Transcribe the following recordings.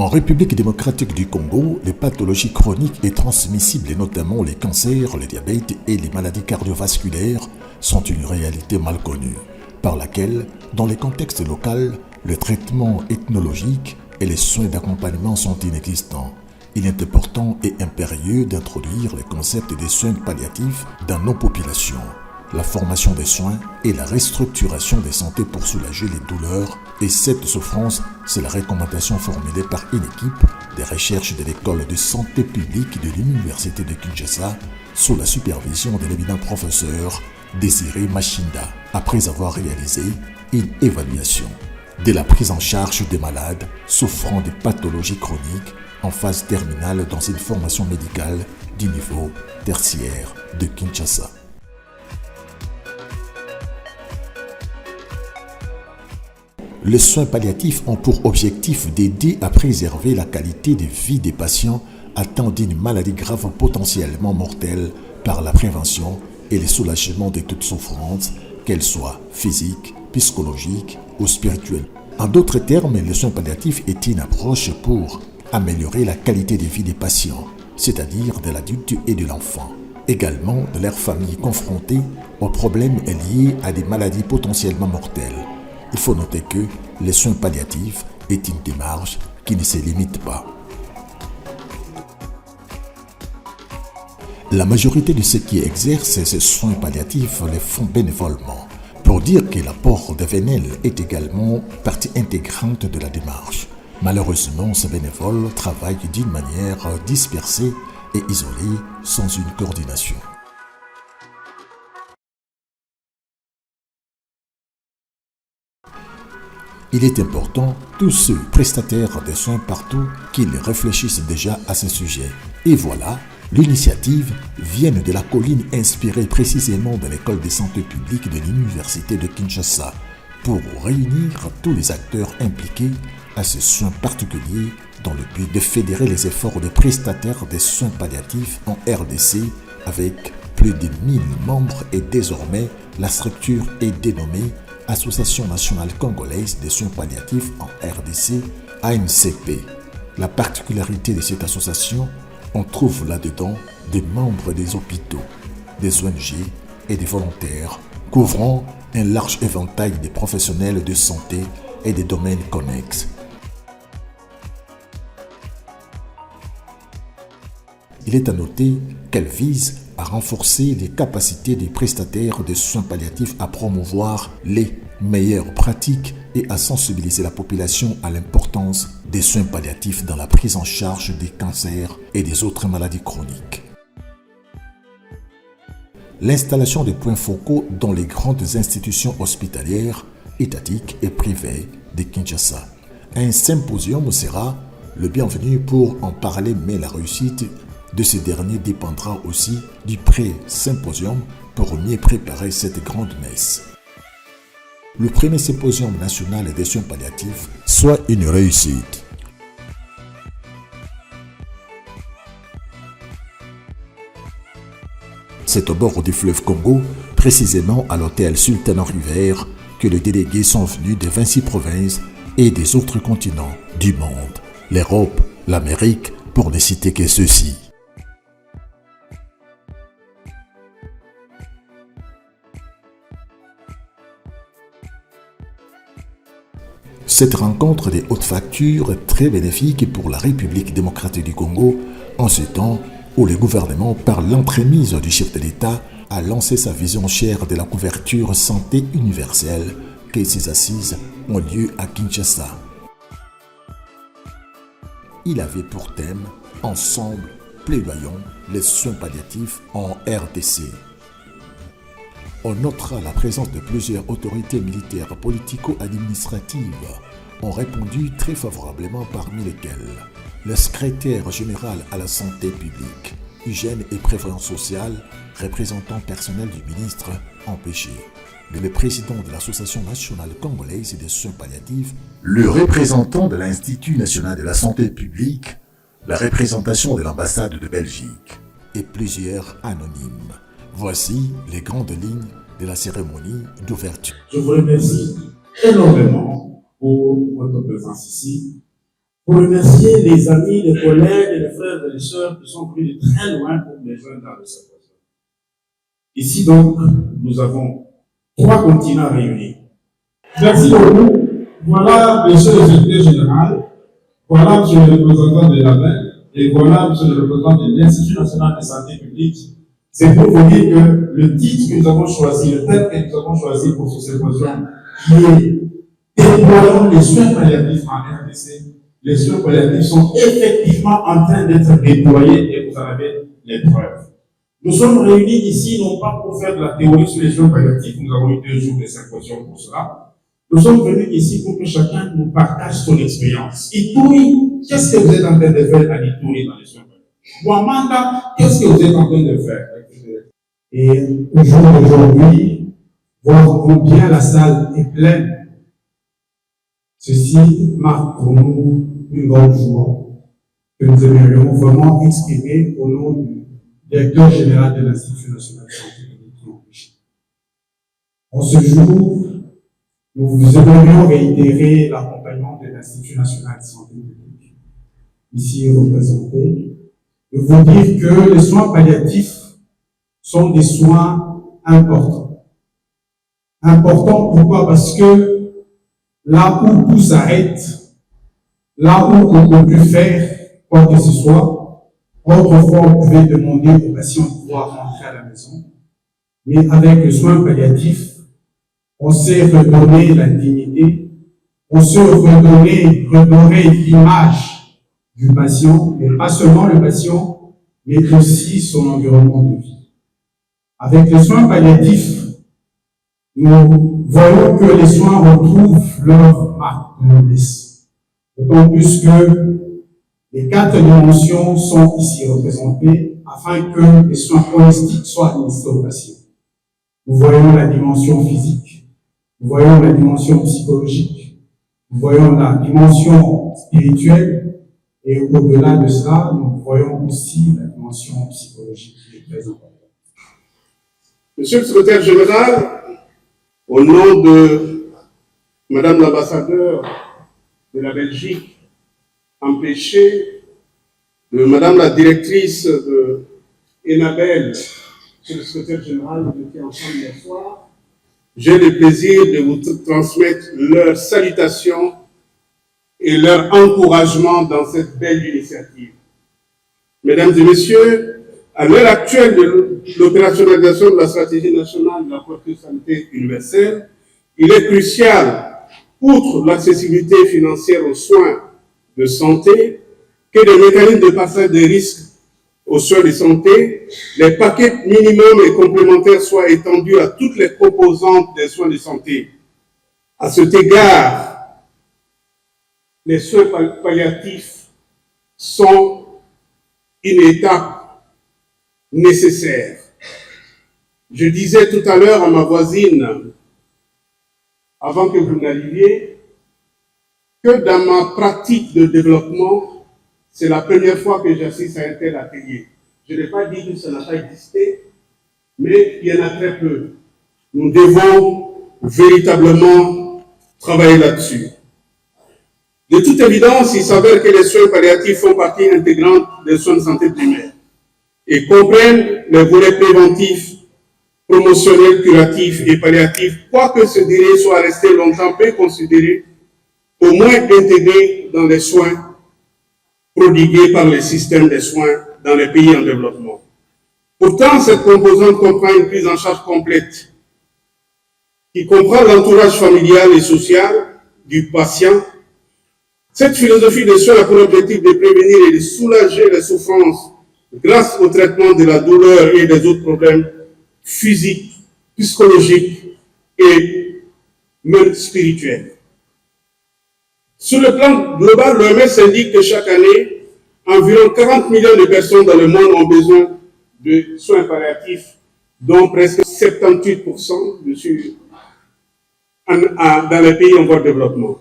En République démocratique du Congo, les pathologies chroniques et transmissibles, et notamment les cancers, le diabète et les maladies cardiovasculaires, sont une réalité mal connue, par laquelle, dans les contextes locaux, le traitement ethnologique et les soins d'accompagnement sont inexistants. Il est important et impérieux d'introduire le concept des soins palliatifs dans nos populations. La formation des soins et la restructuration des santé pour soulager les douleurs et cette souffrance, c'est la recommandation formulée par une équipe des recherches de l'école de santé publique de l'Université de Kinshasa sous la supervision de l'éminent professeur Désiré Machinda, après avoir réalisé une évaluation de la prise en charge des malades souffrant de pathologies chroniques en phase terminale dans une formation médicale du niveau tertiaire de Kinshasa. Les soins palliatifs ont pour objectif d'aider à préserver la qualité de vie des patients atteints d'une maladie grave potentiellement mortelle par la prévention et le soulagement de toute souffrance, qu'elle soit physique, psychologique ou spirituelle. En d'autres termes, les soins palliatifs est une approche pour améliorer la qualité de vie des patients, c'est-à-dire de l'adulte et de l'enfant, également de leur famille confrontée aux problèmes liés à des maladies potentiellement mortelles. Il faut noter que les soins palliatifs est une démarche qui ne se limite pas. La majorité de ceux qui exercent ces soins palliatifs les font bénévolement, pour dire que l'apport de vénel est également partie intégrante de la démarche. Malheureusement, ces bénévoles travaillent d'une manière dispersée et isolée, sans une coordination. Il est important, tous ceux prestataires de soins partout, qu'ils réfléchissent déjà à ce sujet. Et voilà, l'initiative vient de la colline inspirée précisément de l'école de santé publique de l'Université de Kinshasa pour réunir tous les acteurs impliqués à ce soin particulier dans le but de fédérer les efforts des prestataires des soins palliatifs en RDC avec plus de 1000 membres et désormais la structure est dénommée Association nationale congolaise des soins palliatifs en RDC, ANCP. La particularité de cette association, on trouve là-dedans des membres des hôpitaux, des ONG et des volontaires, couvrant un large éventail de professionnels de santé et des domaines connexes. Il est à noter qu'elle vise à renforcer les capacités des prestataires de soins palliatifs à promouvoir les meilleures pratiques et à sensibiliser la population à l'importance des soins palliatifs dans la prise en charge des cancers et des autres maladies chroniques. L'installation des points focaux dans les grandes institutions hospitalières, étatiques et privées de Kinshasa. Un symposium sera le bienvenu pour en parler, mais la réussite de ce dernier dépendra aussi du pré-symposium pour mieux préparer cette grande messe. Le premier symposium national des soins palliatifs soit une réussite. C'est au bord du fleuve Congo, précisément à l'hôtel Sultan River, que les délégués sont venus de 26 provinces et des autres continents du monde, l'Europe, l'Amérique, pour ne citer que ceux-ci. Cette rencontre des hautes factures est très bénéfique pour la République démocratique du Congo en ce temps où le gouvernement, par l'entremise du chef de l'État, a lancé sa vision chère de la couverture santé universelle que ses assises ont lieu à Kinshasa. Il avait pour thème « Ensemble, plaidoyons les soins palliatifs en RDC ». On notera la présence de plusieurs autorités militaires politico-administratives ont répondu très favorablement, parmi lesquelles le secrétaire général à la santé publique, hygiène et prévoyance sociale, représentant personnel du ministre empêché, le président de l'Association nationale congolaise des soins palliatifs, le représentant de l'Institut national de la santé publique, la représentation de l'ambassade de Belgique et plusieurs anonymes. Voici les grandes lignes de la cérémonie d'ouverture. Je vous remercie énormément pour votre présence ici. pour remercier les amis, les collègues et les frères et les sœurs qui sont venus de très loin pour les joindre dans le symposium. Ici donc, nous avons 3 continents réunis. Merci beaucoup. Voilà, monsieur le secrétaire général, voilà, monsieur le représentant de l'ABEN, et voilà, monsieur le représentant de l'Institut national de santé publique. C'est pour vous dire que le titre que nous avons choisi, le thème que nous avons choisi pour ce symposium, qui est déployons les soins palliatifs en RDC, les soins palliatifs sont effectivement en train d'être déployés et vous en avez les preuves. Nous sommes réunis ici non pas pour faire de la théorie sur les soins palliatifs, nous avons eu 2 jours de symposium pour cela. Nous sommes venus ici pour que chacun nous partage son expérience. Ituri, qu'est-ce que vous êtes en train de faire à Ituri dans les soins palliatifs? Wamanda, qu'est-ce que vous êtes en train de faire? Et au jour d'aujourd'hui, voir combien la salle est pleine, ceci marque pour nous une grande joie que nous aimerions vraiment exprimer au nom du directeur général de l'Institut national de santé publique. En ce jour, nous vous aimerions réitérer l'accompagnement de l'Institut national de santé publique, ici représenté, de vous dire que les soins palliatifs sont des soins importants. Importants pourquoi? Parce que là où tout s'arrête, là où on ne peut plus faire quoi que ce soit, autrefois on pouvait demander aux patients de pouvoir rentrer à la maison, mais avec le soin palliatif, on sait redonner la dignité, on sait redorer l'image du patient, mais pas seulement le patient, mais aussi son environnement de vie. Avec les soins palliatifs, nous voyons que les soins retrouvent leur marque de noblesse. D'autant plus que les 4 dimensions sont ici représentées afin que les soins holistiques soient administrés aux patients. Nous voyons la dimension physique, nous voyons la dimension psychologique, nous voyons la dimension spirituelle et au-delà de cela, nous voyons aussi la dimension psychologique qui est très importante. Monsieur le secrétaire général, au nom de Madame l'ambassadeur de la Belgique, empêchée, de Madame la directrice de Enabel, Monsieur le secrétaire général, nous étions ensemble hier soir, j'ai le plaisir de vous transmettre leurs salutations et leur encouragement dans cette belle initiative. Mesdames et messieurs, à l'heure actuelle de l'opérationnalisation de la stratégie nationale de la couverture sanitaire universelle, il est crucial, outre l'accessibilité financière aux soins de santé, que des mécanismes de passage des risques aux soins de santé, les paquets minimums et complémentaires soient étendus à toutes les composantes des soins de santé. À cet égard, les soins palliatifs sont une étape nécessaire. Je disais tout à l'heure à ma voisine, avant que vous n'arriviez, que dans ma pratique de développement, c'est la première fois que j'assiste à un tel atelier. Je n'ai pas dit que ça n'a pas existé, mais il y en a très peu. Nous devons véritablement travailler là-dessus. De toute évidence, il s'avère que les soins palliatifs font partie intégrante des soins de santé primaires et comprennent les volets préventifs, promotionnels, curatifs et palliatifs, quoique ce délai soit resté longtemps peu considéré, au moins intégré dans les soins prodigués par les systèmes de soins dans les pays en développement. Pourtant, cette composante comprend une prise en charge complète qui comprend l'entourage familial et social du patient. Cette philosophie de soins a pour objectif de prévenir et de soulager les souffrances grâce au traitement de la douleur et des autres problèmes physiques, psychologiques et même spirituels. Sur le plan global, l'OMS indique que chaque année, environ 40 millions de personnes dans le monde ont besoin de soins palliatifs, dont presque 78% dans les pays en voie de développement.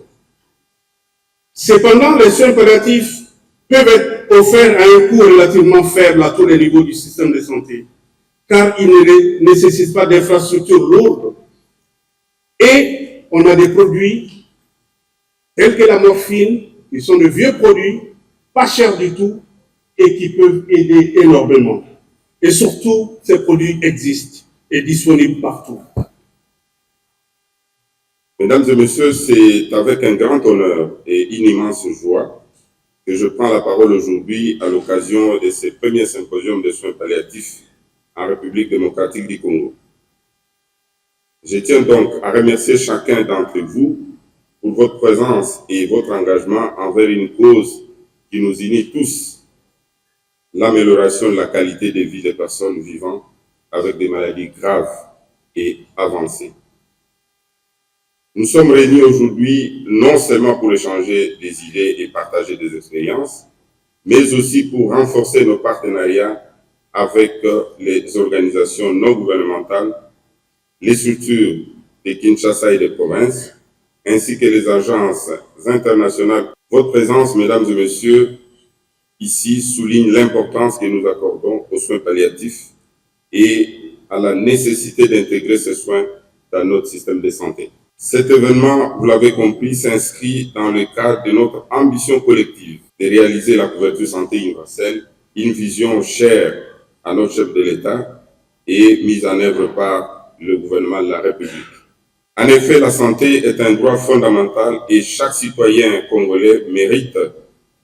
Cependant, les soins palliatifs peuvent être offerts à un coût relativement faible à tous les niveaux du système de santé, car ils ne nécessitent pas d'infrastructures lourdes et on a des produits tels que la morphine, qui sont de vieux produits, pas chers du tout, et qui peuvent aider énormément. Et surtout, ces produits existent et disponibles partout. Mesdames et messieurs, c'est avec un grand honneur et une immense joie que je prends la parole aujourd'hui à l'occasion de ce premier symposium de soins palliatifs en République démocratique du Congo. Je tiens donc à remercier chacun d'entre vous pour votre présence et votre engagement envers une cause qui nous unit tous, l'amélioration de la qualité de vie des personnes vivant avec des maladies graves et avancées. Nous sommes réunis aujourd'hui non seulement pour échanger des idées et partager des expériences, mais aussi pour renforcer nos partenariats avec les organisations non gouvernementales, les structures de Kinshasa et des provinces, ainsi que les agences internationales. Votre présence, mesdames et messieurs, ici souligne l'importance que nous accordons aux soins palliatifs et à la nécessité d'intégrer ces soins dans notre système de santé. Cet événement, vous l'avez compris, s'inscrit dans le cadre de notre ambition collective de réaliser la couverture santé universelle, une vision chère à notre chef de l'État et mise en œuvre par le gouvernement de la République. En effet, la santé est un droit fondamental et chaque citoyen congolais mérite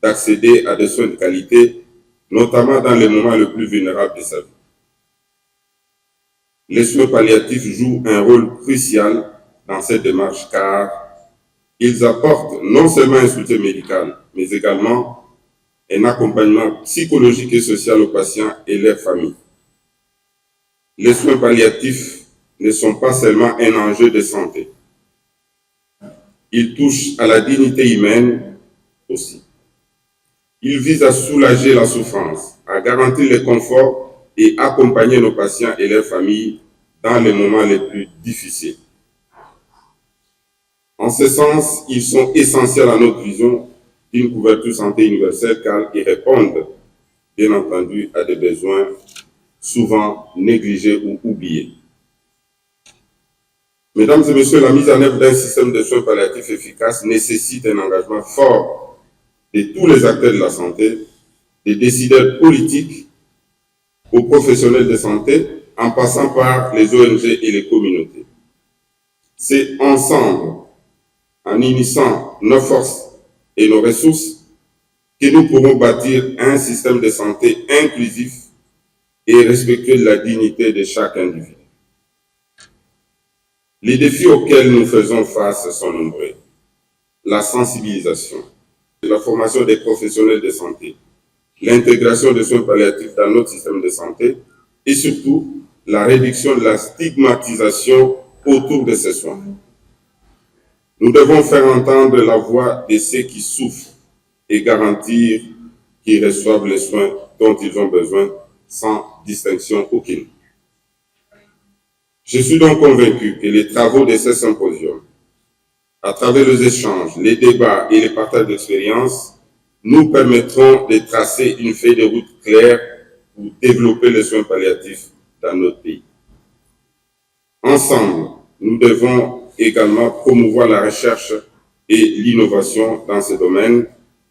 d'accéder à des soins de qualité, notamment dans les moments les plus vulnérables de sa vie. Les soins palliatifs jouent un rôle crucial dans cette démarche car ils apportent non seulement un soutien médical, mais également un accompagnement psychologique et social aux patients et leurs familles. Les soins palliatifs ne sont pas seulement un enjeu de santé. Ils touchent à la dignité humaine aussi. Ils visent à soulager la souffrance, à garantir le confort et accompagner nos patients et leurs familles dans les moments les plus difficiles. En ce sens, ils sont essentiels à notre vision d'une couverture santé universelle car ils répondent, bien entendu, à des besoins souvent négligés ou oubliés. Mesdames et messieurs, la mise en œuvre d'un système de soins palliatifs efficace nécessite un engagement fort de tous les acteurs de la santé, des décideurs politiques aux professionnels de santé, en passant par les ONG et les communautés. C'est ensemble, en unissant nos forces et nos ressources, que nous pourrons bâtir un système de santé inclusif et respectueux de la dignité de chaque individu. Les défis auxquels nous faisons face sont nombreux. La sensibilisation, la formation des professionnels de santé, l'intégration des soins palliatifs dans notre système de santé et surtout la réduction de la stigmatisation autour de ces soins. Nous devons faire entendre la voix de ceux qui souffrent et garantir qu'ils reçoivent les soins dont ils ont besoin sans distinction aucune. Je suis donc convaincu que les travaux de ces symposiums, à travers les échanges, les débats et les partages d'expériences, nous permettront de tracer une feuille de route claire pour développer les soins palliatifs dans notre pays. Ensemble, nous devons également promouvoir la recherche et l'innovation dans ce domaine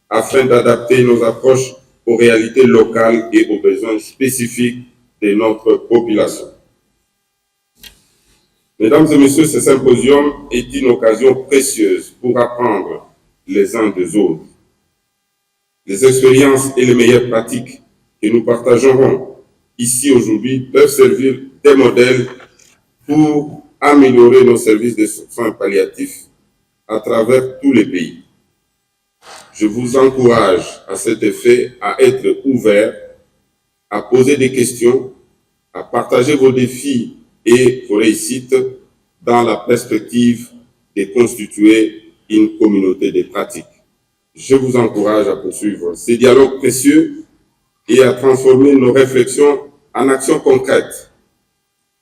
afin d'adapter nos approches aux réalités locales et aux besoins spécifiques de notre population. Mesdames et messieurs, ce symposium est une occasion précieuse pour apprendre les uns des autres. Les expériences et les meilleures pratiques que nous partagerons ici aujourd'hui peuvent servir des modèles pour améliorer nos services de soins palliatifs à travers tous les pays. Je vous encourage à cet effet à être ouvert, à poser des questions, à partager vos défis et vos réussites dans la perspective de constituer une communauté de pratiques. Je vous encourage à poursuivre ces dialogues précieux et à transformer nos réflexions en actions concrètes.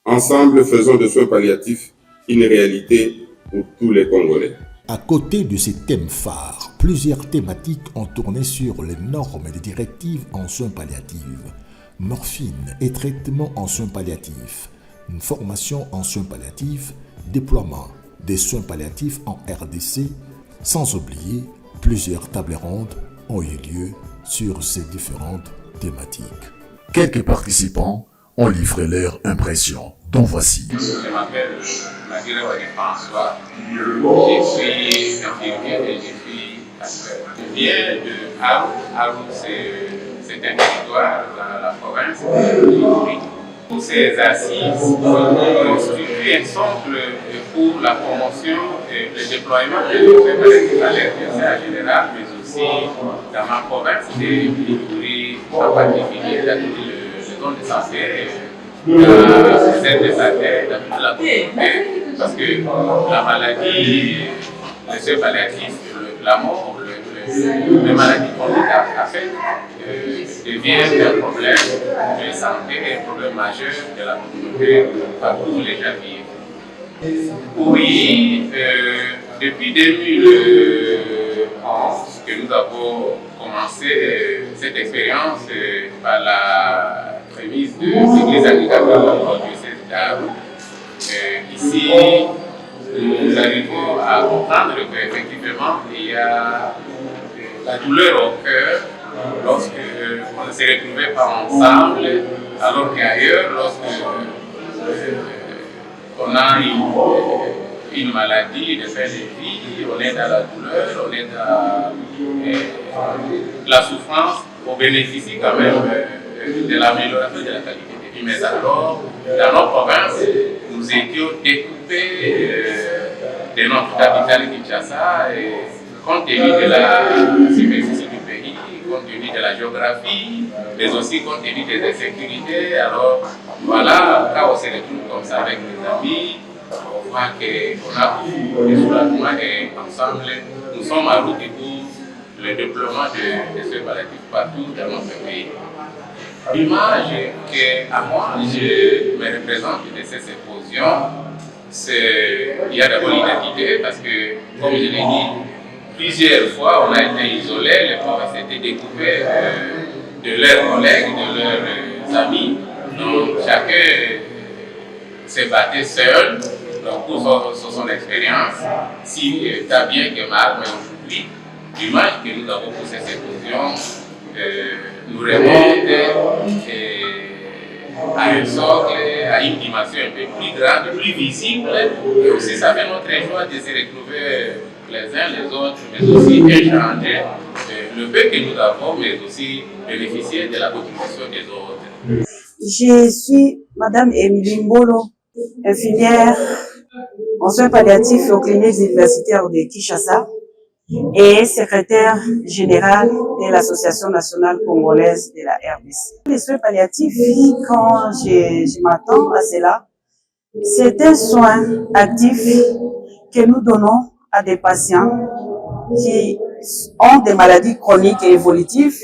Ensemble, faisons des soins palliatifs une réalité pour tous les Congolais. À côté de ces thèmes phares, plusieurs thématiques ont tourné sur les normes et les directives en soins palliatifs, morphine et traitement en soins palliatifs, une formation en soins palliatifs, déploiement des soins palliatifs en RDC, sans oublier Plusieurs tables rondes ont eu lieu sur ces différentes thématiques. Quelques participants ont livré leurs impressions, dont voici. Je m'appelle Maguire François, je suis infirmier et je suis acteur. Je viens de Haru. Haru, c'est un territoire dans la province de Ituri. Tous ces assises constituent un socle pour la promotion et le déploiement de maladies à l'RDC en général, mais aussi dans ma province de Ituri en particulier, dans toutes les zones de santé, dans les aides de santé, dans toute la communauté, parce que la maladie, les soins palliatifs, la mort, les maladies chroniques affectent devient un problème de santé et un problème majeur de la communauté partout où les gens vivent. Oui, depuis 2011 que nous avons commencé cette expérience par la prémisse de l'Église anglicane du diocèse d'Haru. Ici, nous arrivons à comprendre qu'effectivement, il y a la douleur au cœur lorsque on ne se retrouvait pas ensemble, alors qu'ailleurs, lorsque on a une maladie de fin de vie, on est dans la douleur, on est dans la souffrance, on bénéficie quand même de l'amélioration de la qualité de vie. Mais alors, dans nos provinces, nous étions découpés de notre capitale Kinshasa, compte tenu de la superficie du pays, compte tenu de la géographie, mais aussi compte tenu des insécurités. Alors voilà, quand on se retrouve comme ça avec les amis, on voit qu'on a beaucoup de soulagement et ensemble, nous sommes à route pour le déploiement de ce palliatif partout dans notre pays. L'image qu'à moi, je me représente de ces symposiums, il y a d'abord l'identité, parce que, comme je l'ai dit, plusieurs fois, on a été isolés, les pauvres s'étaient découverts de leurs collègues, de leurs amis. Donc, chacun se battait seul donc, pour son expérience, si tant bien que mal, mais aujourd'hui, l'image que nous avons pour ces symposiums nous remonte à un socle, à une dimension un peu plus grande, plus visible, et aussi ça fait notre joie de se retrouver les uns les autres, mais aussi échanger le peu que nous avons, mais aussi bénéficier de la contribution des autres. Je suis Madame Émilie Mbolo, infirmière en soins palliatifs aux cliniques universitaires de Kinshasa et secrétaire générale de l'Association nationale congolaise de la RDC. Les soins palliatifs, quand je m'attends à cela, c'est un soin actif que nous donnons à des patients qui ont des maladies chroniques et évolutives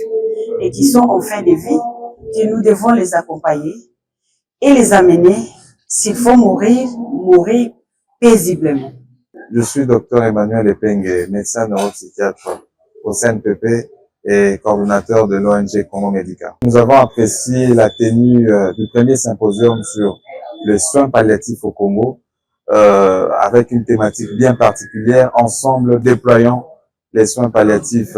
et qui sont en fin de vie, que nous devons les accompagner et les amener, s'il faut mourir paisiblement. Je suis Dr Emmanuel Epengue, médecin neuropsychiatre au CNPP et coordonnateur de l'ONG Congo Médica. Nous avons apprécié la tenue du premier symposium sur les soins palliatifs au Congo, avec une thématique bien particulière, ensemble déployant les soins palliatifs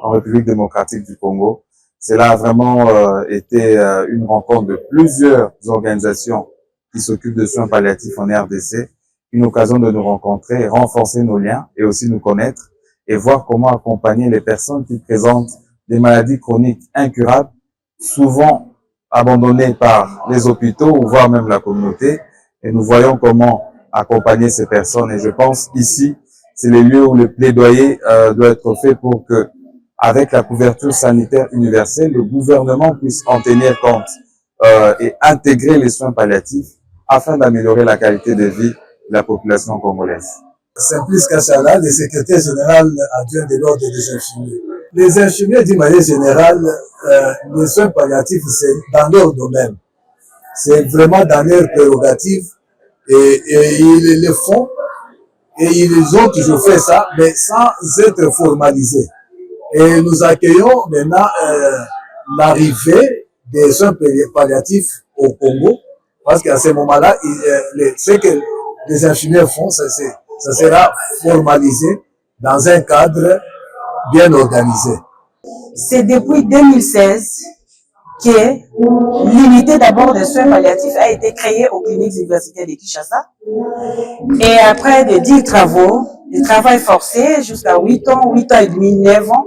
en République démocratique du Congo. Cela a vraiment été une rencontre de plusieurs organisations qui s'occupent de soins palliatifs en RDC, une occasion de nous rencontrer, renforcer nos liens et aussi nous connaître et voir comment accompagner les personnes qui présentent des maladies chroniques incurables, souvent abandonnées par les hôpitaux ou voire même la communauté. Et nous voyons comment accompagner ces personnes. Et je pense ici, c'est les lieux où le plaidoyer doit être fait pour que, avec la couverture sanitaire universelle, le gouvernement puisse en tenir compte et intégrer les soins palliatifs afin d'améliorer la qualité de vie de la population congolaise. Simplice Kachala, le secrétaire général adjoint de l'ordre des infirmiers. Les infirmiers, d'une manière générale, les soins palliatifs, c'est dans leur domaine. C'est vraiment dans leurs prérogatives et ils le font et ils ont toujours fait ça, mais sans être formalisés. Et nous accueillons maintenant l'arrivée des soins palliatifs au Congo, parce qu'à ce moment-là, ce que les infirmiers font, ça sera formalisé dans un cadre bien organisée. C'est depuis 2016 que l'unité d'abord de soins palliatifs a été créée aux cliniques universitaires de Kinshasa. Et après de 10 travaux, de travail forcé jusqu'à 8 ans et demi, 9 ans,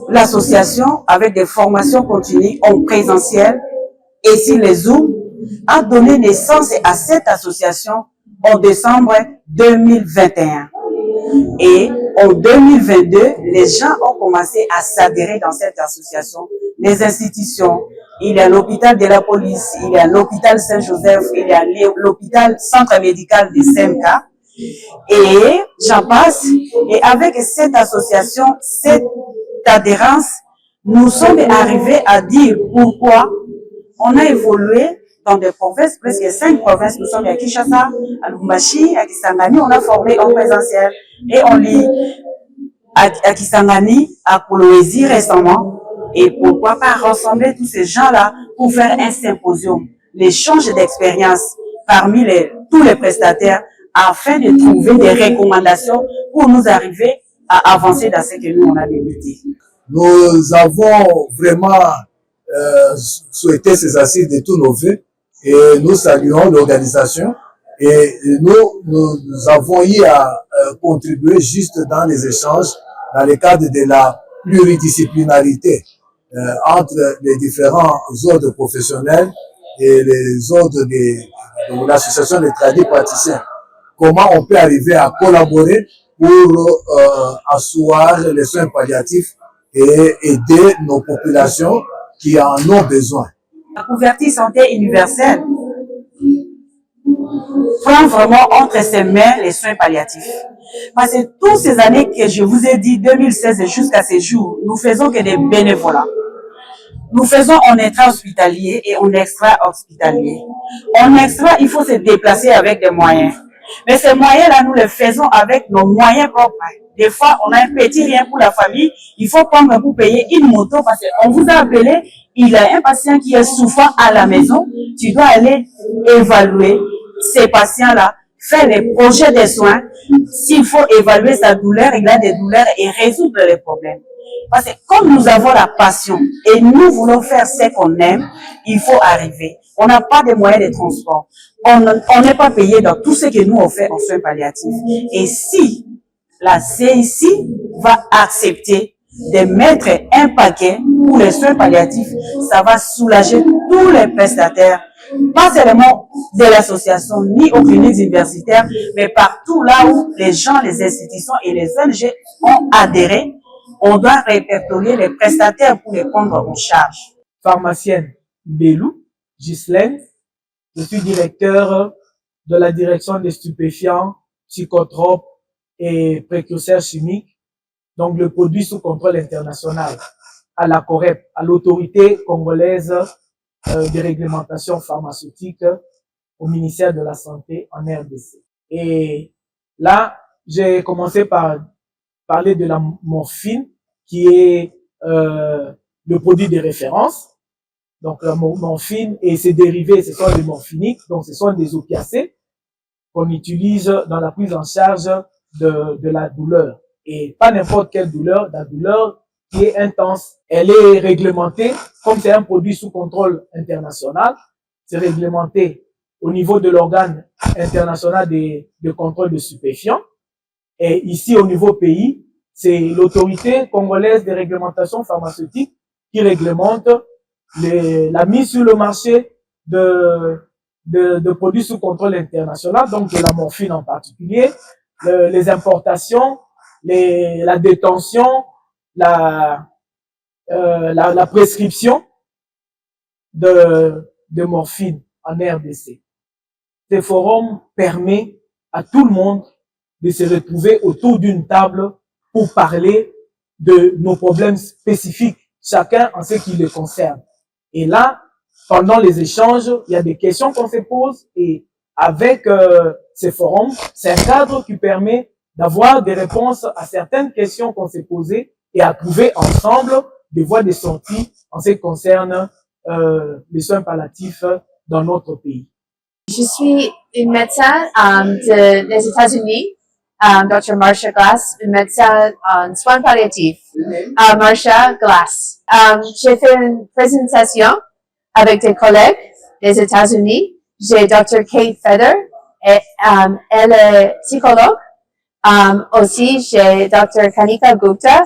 l'association, avec des formations continues en présentiel et sur les Zoom, a donné naissance à cette association en décembre 2021. Et en 2022, les gens ont commencé à s'adhérer dans cette association. Les institutions, il y a l'hôpital de la police, il y a l'hôpital Saint-Joseph, il y a l'hôpital centre médical de CMK, et j'en passe. Et avec cette association, cette adhérence, nous sommes arrivés à dire pourquoi on a évolué dans des provinces, presque 5 provinces. Nous sommes à Kinshasa, à Lubumbashi, à Kisangani, on a formé en présentiel. Et on lit à Kisangani, à Kolwezi récemment. Et pourquoi pas rassembler tous ces gens-là pour faire un symposium, l'échange d'expériences parmi tous les prestataires afin de trouver des recommandations pour nous arriver à avancer dans ce que nous, on a débuté. Nous avons vraiment souhaité ces assises de tous nos vœux et nous saluons l'organisation et nous avons eu à contribuer juste dans les échanges dans le cadre de la pluridisciplinarité entre les différents ordres professionnels et les ordres de l'association des tradipraticiens. Comment on peut arriver à collaborer pour asseoir les soins palliatifs et aider nos populations qui en ont besoin. La couverture santé universelle prend vraiment entre ses mains les soins palliatifs. Parce que toutes ces années que je vous ai dit, 2016 jusqu'à ces jours, nous faisons que des bénévolats. Nous faisons en intra-hospitalier et en extra-hospitalier. En extra, il faut se déplacer avec des moyens. Mais ces moyens-là, nous les faisons avec nos moyens propres. Des fois, on a un petit rien pour la famille. Il faut prendre pour payer une moto parce qu'on vous a appelé. Il y a un patient qui est souffrant à la maison. Tu dois aller évaluer ces patients-là, faire les projets de soins. S'il faut évaluer sa douleur, il a des douleurs et résoudre les problèmes. Parce que comme nous avons la passion et nous voulons faire ce qu'on aime, il faut arriver. On n'a pas de moyens de transport. On n'est pas payé dans tout ce que nous on fait en soins palliatifs. Et si la CIC va accepter de mettre un paquet pour les soins palliatifs, ça va soulager tous les prestataires, pas seulement de l'association ni aux cliniques universitaires, mais partout là où les gens, les institutions et les ONG ont adhéré. On doit répertorier les prestataires pour les prendre en charge. Pharmacienne Belou, Ghislaine, je suis directeur de la direction des stupéfiants, psychotropes et précurseurs chimiques, donc le produit sous contrôle international, à la COREP, à l'autorité congolaise de réglementation pharmaceutique au ministère de la Santé en RDC. Et là, j'ai commencé par parler de la morphine, qui est le produit de référence. Donc la morphine et ses dérivés, ce sont des morphiniques, donc ce sont des opiacés qu'on utilise dans la prise en charge de la douleur. Et pas n'importe quelle douleur, la douleur qui est intense. Elle est réglementée, comme c'est un produit sous contrôle international, c'est réglementé au niveau de l'organe international de contrôle de stupéfiants. Et ici, au niveau pays, c'est l'autorité congolaise de réglementation pharmaceutique qui réglemente la mise sur le marché de produits sous contrôle international, donc de la morphine en particulier, les importations, la détention, la prescription de morphine en RDC. Ce forum permet à tout le monde de se retrouver autour d'une table pour parler de nos problèmes spécifiques, chacun en ce qui le concerne. Et là, pendant les échanges, il y a des questions qu'on se pose et avec ces forums, c'est un cadre qui permet d'avoir des réponses à certaines questions qu'on s'est posées et à trouver ensemble des voies de sortie en ce qui concerne les soins palliatifs dans notre pays. Je suis une médecin des États-Unis Dr. Marcia Glass, une médecin en soins palliatifs. Marcia Glass. J'ai fait une présentation avec des collègues des États-Unis. J'ai Dr. Kate Feather, et, elle est psychologue. Aussi, j'ai Dr. Kanika Gupta,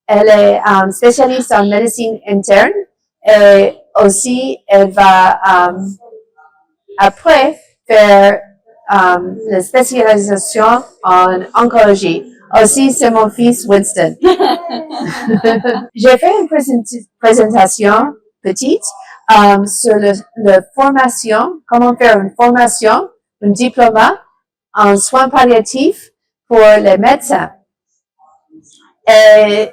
elle est spécialiste en médecine interne. Et aussi, elle va après faire la spécialisation en oncologie. Aussi, c'est mon fils Winston. J'ai fait une présentation petite sur la formation, comment faire une formation, un diplôme en soins palliatifs pour les médecins. Et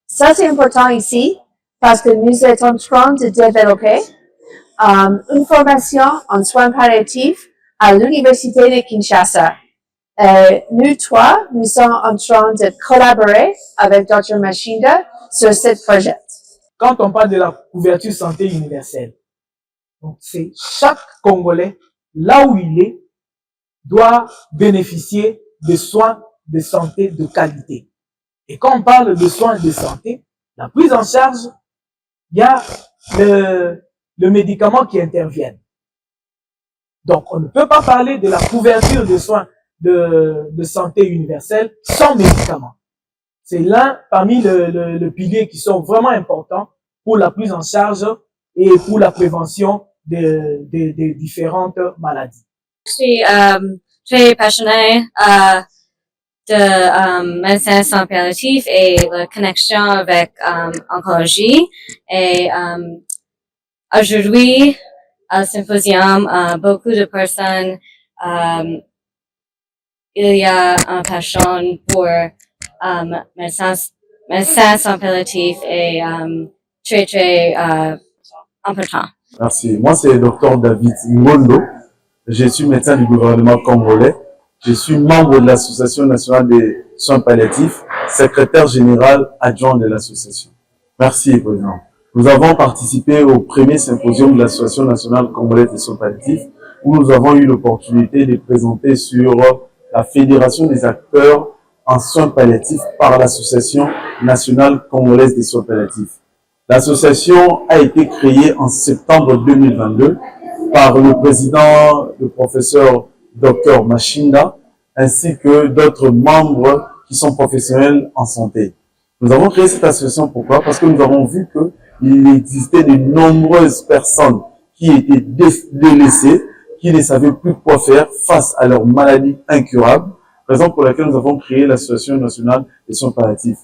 ça, c'est important ici parce que nous sommes en train de développer une formation en soins palliatifs à l'Université de Kinshasa. Nous trois, nous sommes en train de collaborer avec Dr. Machinda sur ce projet. Quand on parle de la couverture santé universelle, donc c'est chaque Congolais, là où il est, doit bénéficier de soins de santé de qualité. Et quand on parle de soins de santé, la prise en charge, il y a le médicament qui intervient. Donc, on ne peut pas parler de la couverture de soins de santé universelle sans médicaments. C'est l'un parmi le pilier qui sont vraiment importants pour la prise en charge et pour la prévention des différentes maladies. Je suis très passionnée de médecine sans palliatif et la connexion avec oncologie. Et aujourd'hui, au symposium, beaucoup de personnes, il y a une passion pour médecin sans palliatif et très important. Merci. Moi, c'est le docteur David Ngondo. Je suis médecin du gouvernement congolais. Je suis membre de l'Association nationale des soins palliatifs, secrétaire général adjoint de l'association. Merci, Président. Nous avons participé au premier symposium de l'Association nationale congolaise des soins palliatifs, où nous avons eu l'opportunité de présenter sur la Fédération des acteurs en soins palliatifs par l'Association nationale congolaise des soins palliatifs. L'association a été créée en septembre 2022 par le président, le professeur Dr. Machinda, ainsi que d'autres membres qui sont professionnels en santé. Nous avons créé cette association, pourquoi? Parce que nous avons vu qu'il existait de nombreuses personnes qui étaient délaissées, qui ne savaient plus quoi faire face à leurs maladies incurables, raison pour laquelle nous avons créé l'Association nationale des soins palliatifs.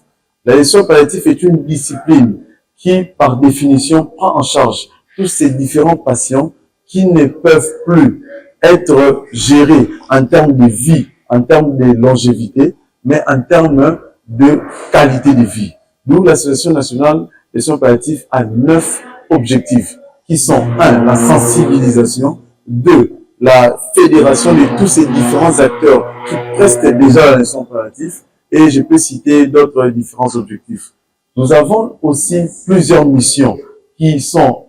Les soins palliatifs est une discipline qui, par définition, prend en charge tous ces différents patients qui ne peuvent plus être gérés en termes de vie, en termes de longévité, mais en termes de qualité de vie. D'où l'Association nationale des soins palliatifs a 9 objectifs qui sont 1. La sensibilisation, 2. La fédération de tous ces différents acteurs qui prestent déjà les soins palliatifs, et je peux citer d'autres différents objectifs. Nous avons aussi plusieurs missions qui sont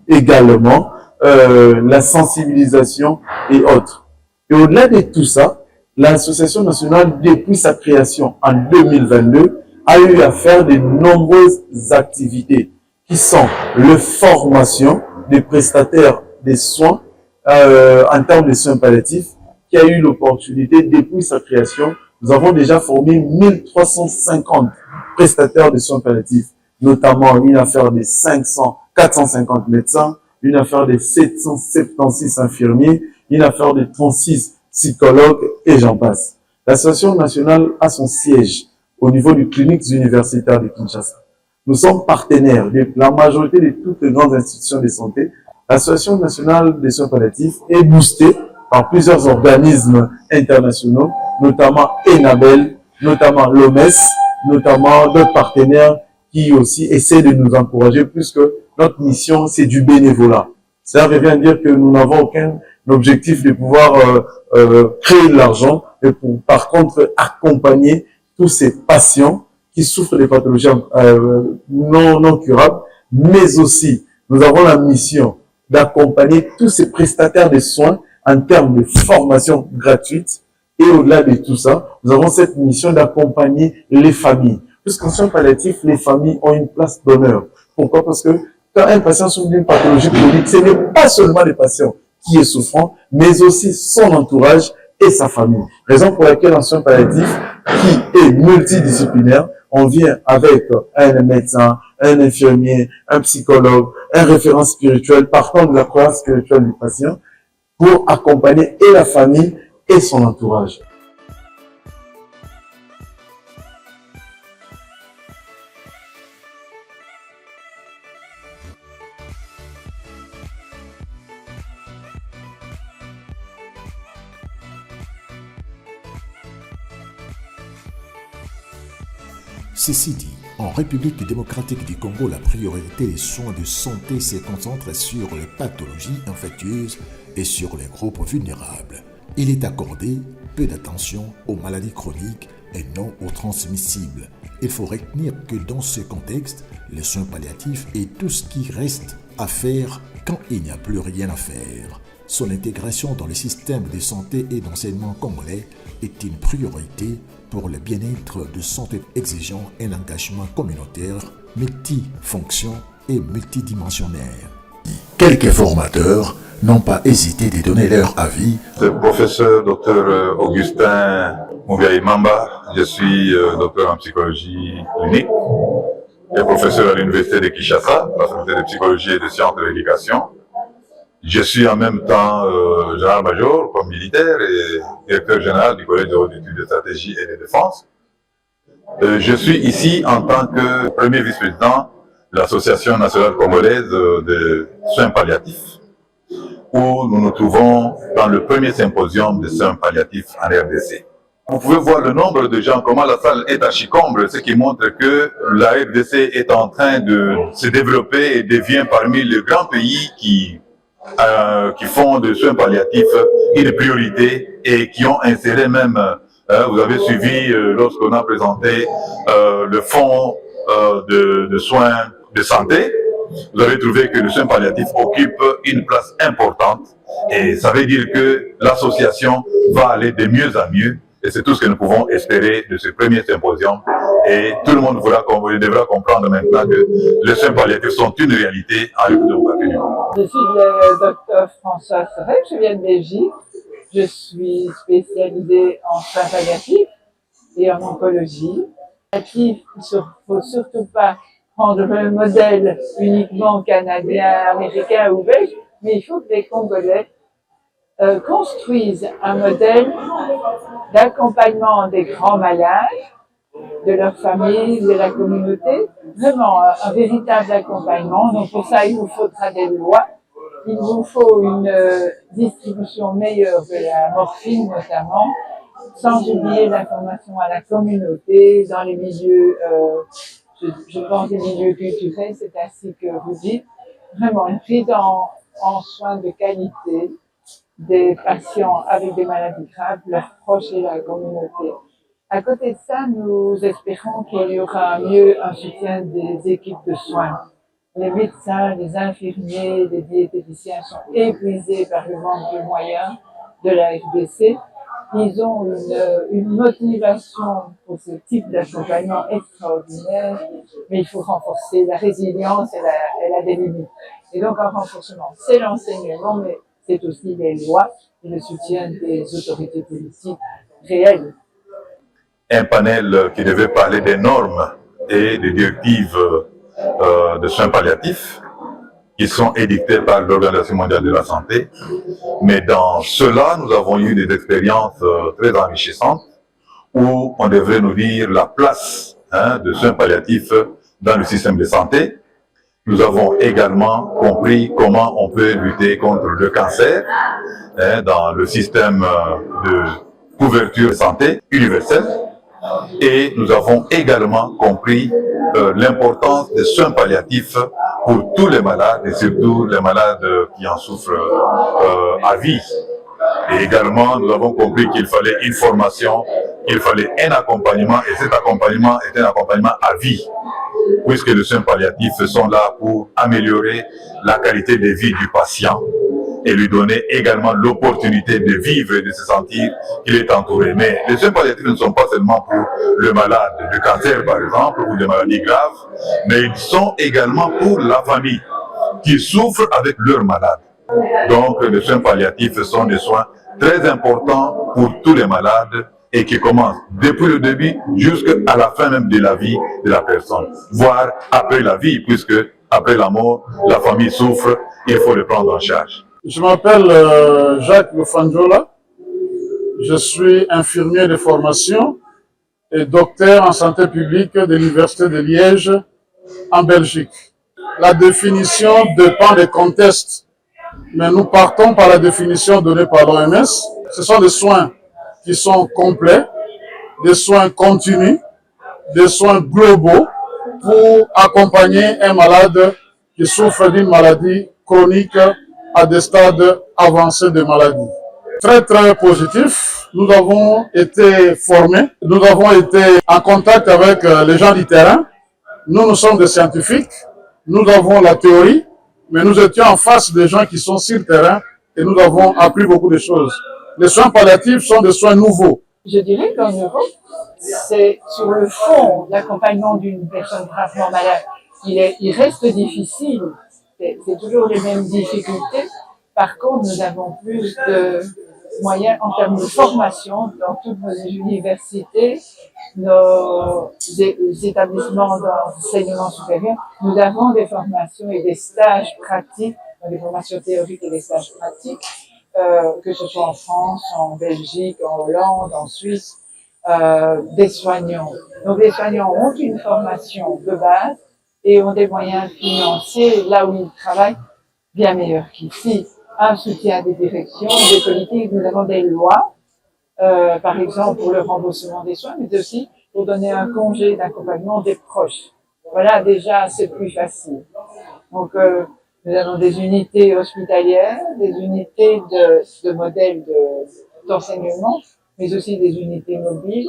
également la sensibilisation et autres. Et au-delà de tout ça, l'Association nationale, depuis sa création en 2022, a eu à faire de nombreuses activités qui sont la formation des prestataires des soins en termes de soins palliatifs, qui a eu l'opportunité, depuis sa création, nous avons déjà formé 1350 prestataires de soins palliatifs, notamment une affaire de 450 médecins, une affaire de 776 infirmiers, une affaire de 36 psychologues et j'en passe. L'Association nationale a son siège au niveau des cliniques universitaires de Kinshasa. Nous sommes partenaires de la majorité de toutes les grandes institutions de santé. L'Association nationale des soins palliatifs est boostée par plusieurs organismes internationaux, notamment ENABEL, notamment l'OMS, notamment d'autres partenaires qui aussi essaient de nous encourager, puisque notre mission, c'est du bénévolat. Ça revient à dire que nous n'avons aucun objectif de pouvoir créer de l'argent, mais pour, par contre, accompagner tous ces patients qui souffrent des pathologies non curables, mais aussi, nous avons la mission d'accompagner tous ces prestataires de soins en termes de formation gratuite Et au-delà de tout ça, nous avons cette mission d'accompagner les familles. Puisqu'en soins palliatifs, les familles ont une place d'honneur. Pourquoi? Parce que quand un patient souffre d'une pathologie chronique, ce n'est pas seulement le patient qui est souffrant, mais aussi son entourage et sa famille. Raison pour laquelle en soins palliatifs, qui est multidisciplinaire, on vient avec un médecin, un infirmier, un psychologue, un référent spirituel, partant de la croyance spirituelle du patient, pour accompagner et la famille et son entourage. Ceci dit, en République démocratique du Congo, la priorité des soins de santé se concentre sur les pathologies infectieuses et sur les groupes vulnérables. Il est accordé peu d'attention aux maladies chroniques et non aux transmissibles. Il faut retenir que dans ce contexte, les soins palliatifs est tout ce qui reste à faire quand il n'y a plus rien à faire. Son intégration dans le système de santé et d'enseignement congolais est une priorité pour le bien-être de santé exigeant un engagement communautaire multifonction et multidimensionnaire. Quelques formateurs n'ont pas hésité de donner leur avis. Le professeur Dr Augustin Moubiaï-Mamba, je suis docteur en psychologie clinique et professeur à l'université de Kinshasa, la faculté de psychologie et de sciences de l'éducation. Je suis en même temps général-major comme militaire et directeur général du collège de haute études de stratégie et de défense. Je suis ici en tant que premier vice-président de l'Association nationale congolaise de soins palliatifs, où nous nous trouvons dans le premier symposium de soins palliatifs en RDC. Vous pouvez voir le nombre de gens, comment la salle est archi-comble, ce qui montre que la RDC est en train de se développer et devient parmi les grands pays qui font des soins palliatifs une priorité et qui ont inséré même, vous avez suivi lorsqu'on a présenté le fonds de soins de santé, vous avez trouvé que le soin palliatif occupe une place importante et ça veut dire que l'association va aller de mieux en mieux et c'est tout ce que nous pouvons espérer de ce premier symposium et tout le monde devra comprendre maintenant que les soins palliatifs sont une réalité en République démocratique du Congo. Je suis le docteur François Sorel, je viens de Belgique. Je suis spécialisée en soins palliatifs et en oncologie. Il ne faut surtout pas prendre le modèle uniquement canadien, américain ou belge, mais il faut que les Congolais construisent un modèle d'accompagnement des grands malades, de leur famille, de la communauté, vraiment un véritable accompagnement. Donc pour ça, il vous faudra des lois, il vous faut une distribution meilleure de la morphine notamment, sans oublier l'information à la communauté, dans les milieux, je pense les milieux culturels, c'est ainsi que vous dites, vraiment une prise en soins de qualité des patients avec des maladies graves, leurs proches et la communauté. À côté de ça, nous espérons qu'il y aura un soutien des équipes de soins. Les médecins, les infirmiers, les diététiciens sont épuisés par le manque de moyens de la RDC. Ils ont une motivation pour ce type d'accompagnement extraordinaire, mais il faut renforcer la résilience, elle a des limites. Et donc un renforcement, c'est l'enseignement, mais c'est aussi les lois et le soutien des autorités politiques réelles. Un panel qui devait parler des normes et des directives de soins palliatifs qui sont édictées par l'Organisation mondiale de la santé. Mais dans cela, nous avons eu des expériences très enrichissantes où on devrait nous dire la place de soins palliatifs dans le système de santé. Nous avons également compris comment on peut lutter contre le cancer dans le système de couverture de santé universelle. Et nous avons également compris l'importance des soins palliatifs pour tous les malades et surtout les malades qui en souffrent à vie. Et également, nous avons compris qu'il fallait une formation, qu'il fallait un accompagnement et cet accompagnement est un accompagnement à vie. Puisque les soins palliatifs sont là pour améliorer la qualité de vie du patient. et lui donner également l'opportunité de vivre et de se sentir qu'il est entouré. Mais les soins palliatifs ne sont pas seulement pour le malade de cancer, par exemple, ou de maladies graves, mais ils sont également pour la famille qui souffre avec leur malade. Donc, les soins palliatifs sont des soins très importants pour tous les malades et qui commencent depuis le début jusqu'à la fin même de la vie de la personne, voire après la vie, puisque après la mort, la famille souffre, il faut le prendre en charge. Je m'appelle Jacques Lofandjola, je suis infirmier de formation et docteur en santé publique de l'Université de Liège en Belgique. La définition dépend des contextes, mais nous partons par la définition donnée par l'OMS. Ce sont des soins qui sont complets, des soins continus, des soins globaux pour accompagner un malade qui souffre d'une maladie chronique à des stades avancés de maladie. Très très positif, nous avons été formés, nous avons été en contact avec les gens du terrain. Nous sommes des scientifiques, nous avons la théorie, mais nous étions en face des gens qui sont sur le terrain et nous avons appris beaucoup de choses. Les soins palliatifs sont des soins nouveaux. Je dirais qu'en Europe, c'est sur le fond l'accompagnement d'une personne gravement malade. Il reste difficile, c'est toujours les mêmes difficultés. Par contre, nous avons plus de moyens en termes de formation dans toutes nos universités, nos établissements d'enseignement supérieur. Nous avons des formations et des stages pratiques, des formations théoriques et des stages pratiques, que ce soit en France, en Belgique, en Hollande, en Suisse, des soignants. Donc les soignants ont une formation de base et ont des moyens financiers là où ils travaillent bien meilleurs qu'ici. Un soutien des directions, des politiques, nous avons des lois, par exemple pour le remboursement des soins, mais aussi pour donner un congé d'accompagnement des proches. Voilà, déjà c'est plus facile. Donc nous avons des unités hospitalières, des unités de modèles d'enseignement, mais aussi des unités mobiles.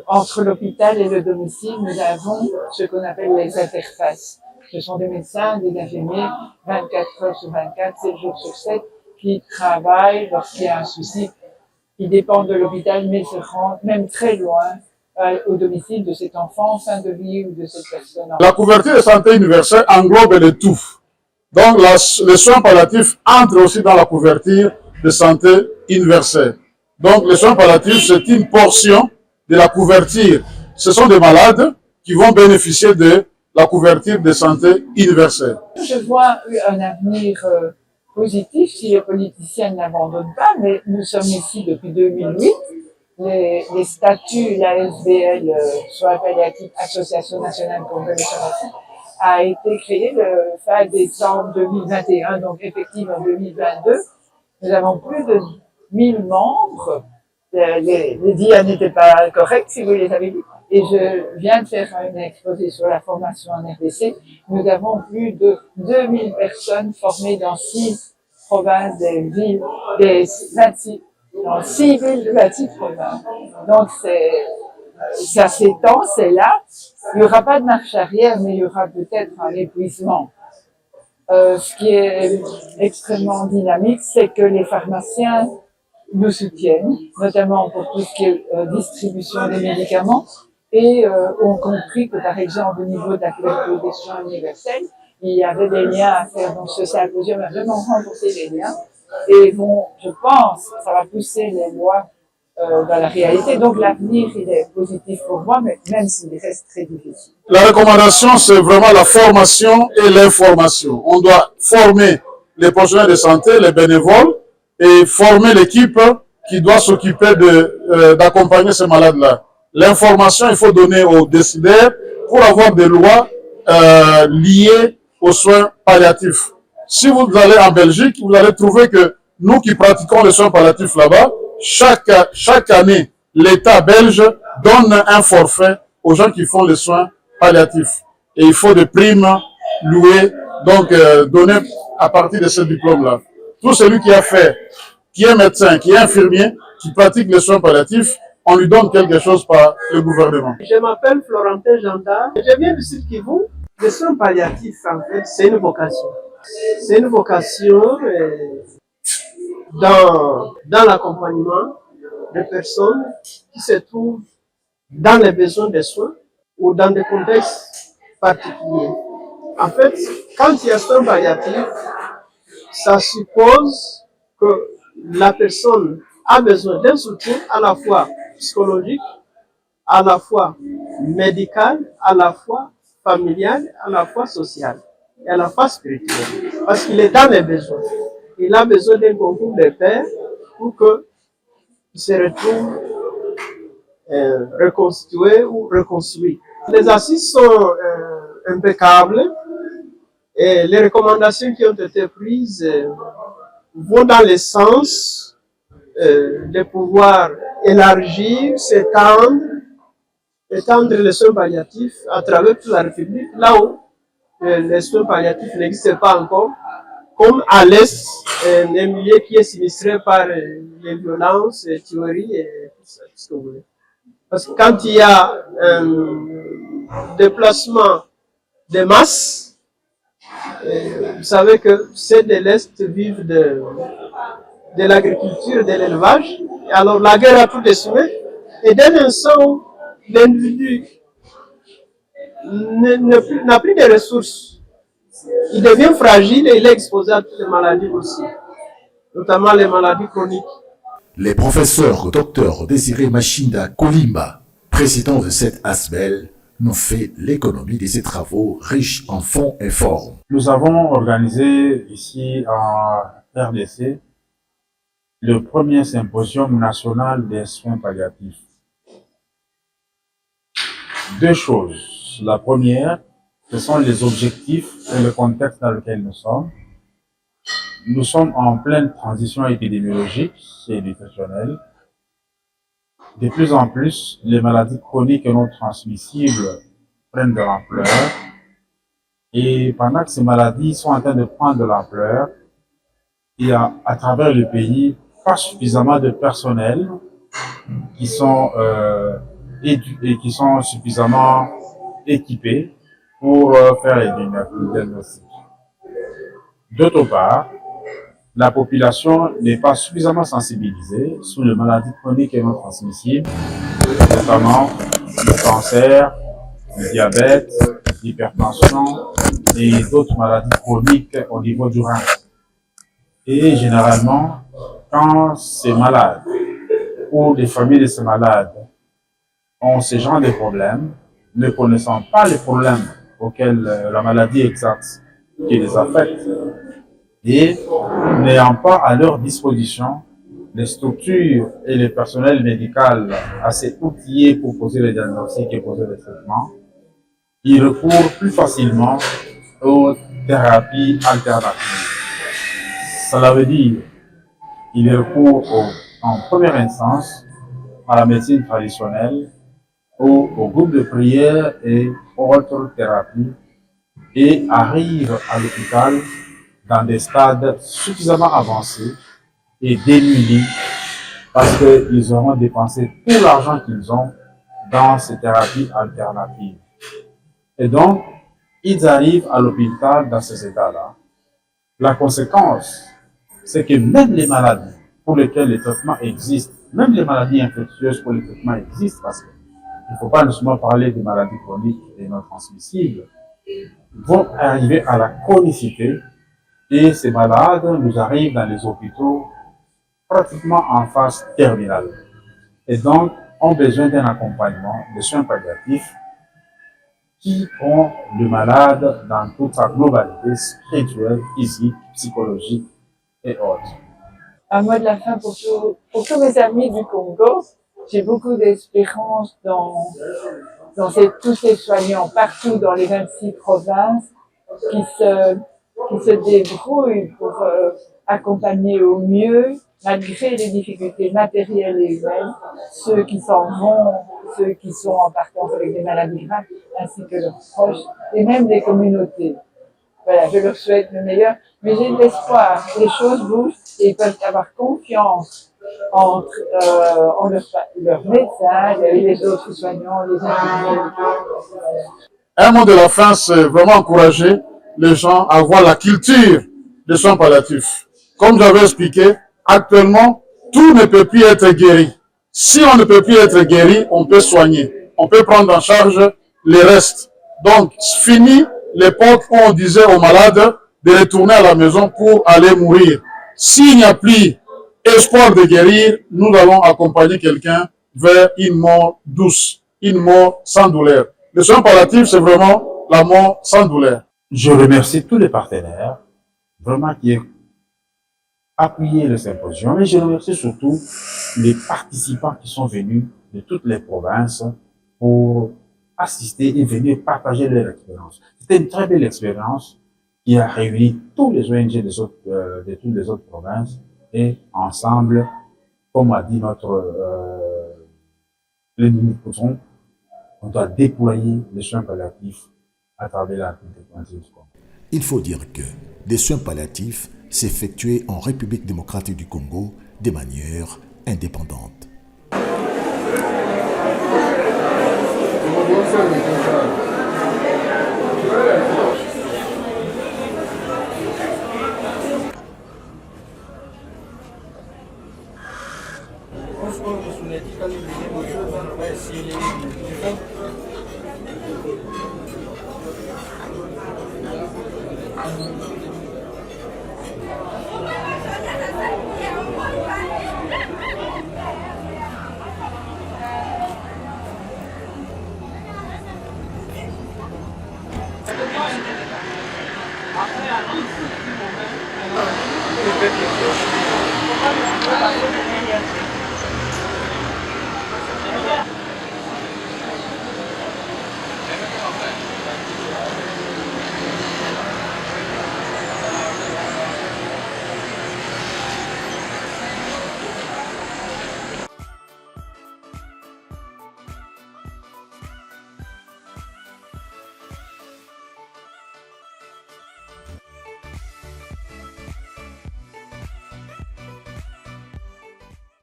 Entre l'hôpital et le domicile, nous avons ce qu'on appelle les interfaces. Ce sont des médecins, des infirmiers, 24 heures sur 24, 7 jours sur 7, qui travaillent lorsqu'il y a un souci. Ils dépendent de l'hôpital, mais se rendent même très loin au domicile de cet enfant en fin de vie ou de cette personne. La couverture de santé universelle englobe le tout. Donc, les soins palliatifs entrent aussi dans la couverture de santé universelle. Donc, les soins palliatifs, c'est une portion de la couverture. Ce sont des malades qui vont bénéficier de la couverture de santé universelle. Je vois un avenir positif si les politiciens n'abandonnent pas, mais nous sommes ici depuis 2008. Les statuts, l'ASBL, soins palliatifs, Association nationale contre les soins, a été créé le fin décembre 2021, donc effectivement en 2022. Nous avons plus de 1000 membres. Les dires n'étaient pas corrects si vous les avez vus. Et je viens de faire un exposé sur la formation en RDC. Nous avons plus de 2000 personnes formées dans 6 provinces des villes, dans 6 villes de 26 provinces. Donc ça s'étend, c'est là. Il n'y aura pas de marche arrière, mais il y aura peut-être un épuisement. Ce qui est extrêmement dynamique, c'est que les pharmaciens nous soutiennent, notamment pour tout ce qui est distribution des médicaments, et ont compris que, par exemple, au niveau de la couverture des soins universels, il y avait des liens à faire. Donc, ce symposium a vraiment renforcé les liens et vont, je pense, ça va pousser les lois dans la réalité. Donc, l'avenir, il est positif pour moi, mais même s'il reste très difficile. La recommandation, c'est vraiment la formation et l'information. On doit former les professionnels de santé, les bénévoles, et former l'équipe qui doit s'occuper d'accompagner ces malades-là. L'information, il faut donner aux décideurs pour avoir des lois liées aux soins palliatifs. Si vous allez en Belgique, vous allez trouver que nous qui pratiquons les soins palliatifs là-bas, chaque année, l'État belge donne un forfait aux gens qui font les soins palliatifs. Et il faut des primes louées, donc données à partir de ce diplôme-là. Tout celui qui a fait, qui est médecin, qui est infirmier, qui pratique les soins palliatifs, on lui donne quelque chose par le gouvernement. Je m'appelle Florentin Janda. Je viens du Sud Kivu. Les soins palliatifs, en fait, c'est une vocation. C'est une vocation dans l'accompagnement des personnes qui se trouvent dans les besoins des soins ou dans des contextes particuliers. En fait, quand il y a soins palliatifs, ça suppose que la personne a besoin d'un soutien à la fois psychologique, à la fois médical, à la fois familial, à la fois social et à la fois spirituel. Parce qu'il est dans les besoins. Il a besoin d'un concours de pairs pour qu'il se retrouve reconstitué ou reconstruit. Les assises sont impeccables et les recommandations qui ont été prises vont dans le sens de pouvoir élargir, étendre les soins palliatifs à travers toute la République, là où les soins palliatifs n'existent pas encore, comme à l'Est, un milieu qui est sinistré par les violences, les tueries et tout ça, tout ce que vous voulez. Parce que quand il y a un déplacement de masse, vous savez que ceux de l'Est vivent de l'agriculture, de l'élevage. Alors la guerre a tout décimé. Et dès l'instant où l'individu n'a plus de ressources, il devient fragile et il est exposé à toutes les maladies aussi, notamment les maladies chroniques. Les professeurs Dr Désiré Machinda Kolimba, président de cette ASBEL, nous fait l'économie de ses travaux riches en fonds et formes. Nous avons organisé ici en RDC le premier symposium national des soins palliatifs. Deux choses. La première, ce sont les objectifs et le contexte dans lequel nous sommes. Nous sommes en pleine transition épidémiologique et nutritionnelle. De plus en plus, les maladies chroniques et non transmissibles prennent de l'ampleur. Et pendant que ces maladies sont en train de prendre de l'ampleur, il y a à travers le pays pas suffisamment de personnel qui sont suffisamment équipés pour faire les diagnostics. D'autre part, la population n'est pas suffisamment sensibilisée sur les maladies chroniques et non transmissibles, notamment le cancer, le diabète, l'hypertension et d'autres maladies chroniques au niveau du rein. Et généralement, quand ces malades ou les familles de ces malades ont ce genre de problèmes, ne connaissant pas les problèmes auxquels la maladie exerce, qui les affecte, et n'ayant pas à leur disposition les structures et le personnel médical assez outillés pour poser les diagnostics et poser les traitements, ils recourent plus facilement aux thérapies alternatives. Cela veut dire qu'ils recourent en première instance à la médecine traditionnelle, au groupe de prière et autres thérapies, et arrivent à l'hôpital dans des stades suffisamment avancés et démunis parce qu'ils auront dépensé tout l'argent qu'ils ont dans ces thérapies alternatives. Et donc, ils arrivent à l'hôpital dans ces états-là. La conséquence, c'est que même les maladies pour lesquelles les traitements existent, même les maladies infectieuses pour lesquelles les traitements existent, parce qu'il ne faut pas seulement parler des maladies chroniques et non transmissibles, vont arriver à la chronicité. Et ces malades nous arrivent dans les hôpitaux pratiquement en phase terminale. Et donc, ont besoin d'un accompagnement, de soins palliatifs qui prend le malade dans toute sa globalité spirituelle, physique, psychologique et autres. Un mot de la fin pour tous mes amis du Congo. J'ai beaucoup d'espérance dans tous ces soignants partout dans les 26 provinces qui se débrouillent pour accompagner au mieux, malgré les difficultés matérielles et humaines, ceux qui s'en vont, ceux qui sont en partance avec des maladies graves, ainsi que leurs proches, et même les communautés. Voilà, je leur souhaite le meilleur, mais j'ai de l'espoir. Les choses bougent et ils peuvent avoir confiance en leurs médecins et les autres soignants, les infirmiers. Un mot de la fin, c'est vraiment encourager les gens à avoir la culture des soins palliatifs. Comme j'avais expliqué, actuellement, tout ne peut plus être guéri. Si on ne peut plus être guéri, on peut soigner. On peut prendre en charge les restes. Donc, fini l'époque où on disait aux malades de retourner à la maison pour aller mourir. S'il n'y a plus espoir de guérir, nous allons accompagner quelqu'un vers une mort douce, une mort sans douleur. Les soins palliatifs, c'est vraiment la mort sans douleur. Je remercie tous les partenaires vraiment qui ont appuyé le symposium et je remercie surtout les participants qui sont venus de toutes les provinces pour assister et venir partager leur expérience. C'était une très belle expérience qui a réuni tous les ONG de toutes les autres provinces et ensemble, comme a dit notre Lénine Pousson, on doit déployer les soins palliatifs à travers la République. Il faut dire que les soins palliatifs s'effectuaient en République démocratique du Congo de manière indépendante.